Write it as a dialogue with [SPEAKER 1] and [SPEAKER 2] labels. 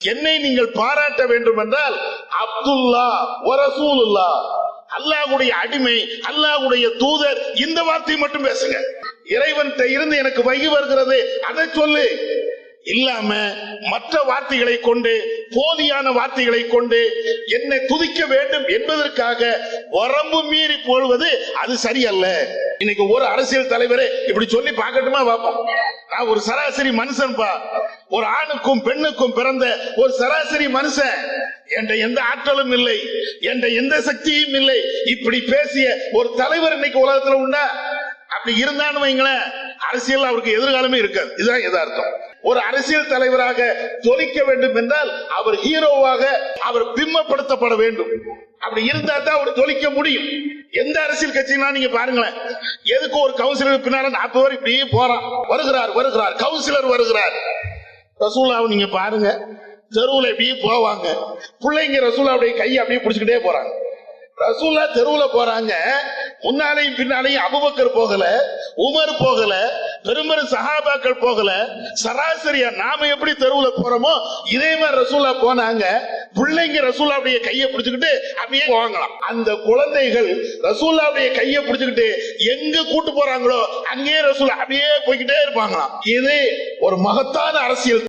[SPEAKER 1] என்னை நீங்கள் பாராட்ட வேண்டும் என்றால் அப்துல்லா ரசூலுல்லாஹ், அல்லாஹ்வுடைய அடிமை, அல்லாஹ்வுடைய தூதர், இந்த வார்த்தை மட்டும் பேசுங்க. இறைவன் இருந்து எனக்கு வகி வருகிறது அதை சொல்லு. இல்லாம மற்ற வார்த்தைகளை கொண்டு, போலியான வார்த்தைகளை கொண்டு என்னை துதிக்க வேண்டும் என்பதற்காக வரம்பு மீறி போடுவது அது சரியல்ல. இன்னைக்கு ஒரு அரசியல் தலைவரே இப்படி சொல்லி பார்க்கட்டுமா பார்ப்போம். நான் ஒரு சராசரி மனுஷன் பா, ஒரு ஆணுக்கும் பெண்ணுக்கும் பிறந்த ஒரு சராசரி மனுஷன், என்ற எந்த ஆற்றலும் இல்லை, என்ற எந்த சக்தியும் இல்லை. இப்படி பேசிய ஒரு தலைவர் இன்னைக்கு உலகத்துல உண்டா? அப்படி இருந்தான்னு வைங்களேன், அரசியல் அவருக்கு எதிர்காலமே இருக்காது. இதுதான் யதார்த்தம். ஒரு அரசியல் தலைவராக ஜொலிக்க வேண்டும் என்றால் அவர் ஹீரோவாக அவர் பிம்பப்படுத்தப்பட வேண்டும். அப்படி இருந்தா தான் அவர் ஜொலிக்க முடியும். எந்த அரசியல் கட்சினா நீங்க பாருங்களேன், எதுக்கு ஒரு கவுன்சிலர் பின்னால 40 பேர் இப்படியே போறான், வருகிறார் கவுன்சிலர் வருகிறார். ரசூலாவை நீங்க பாருங்க, தெருவுல இப்படியே போவாங்க, பிள்ளைங்க ரசூலாவுடைய கையை அப்படியே பிடிச்சுக்கிட்டே போறாங்க. ரசூலா தெருவுல போறாங்க, முன்னாலையும் பின்னாலையும் அபூபக்கர் போகல, உமர் போகல, பெரும்பெரும் சஹாபாக்கள் போகல. சராசரியா நாம எப்படி தெருவுல போறோமோ இதே மாதிரி ரசூலா போனாங்க. பிள்ளைங்க ரசூலாவுடைய கையை பிடிச்சுக்கிட்டு அப்படியே போவாங்களாம். அந்த குழந்தைகள் ரசூலாவுடைய கையை பிடிச்சுக்கிட்டு எங்க கூட்டு போறாங்களோ அங்கேயே ரசூலா அப்படியே போய்கிட்டே இருப்பாங்களாம். இது ஒரு மகத்தான அரசியல்.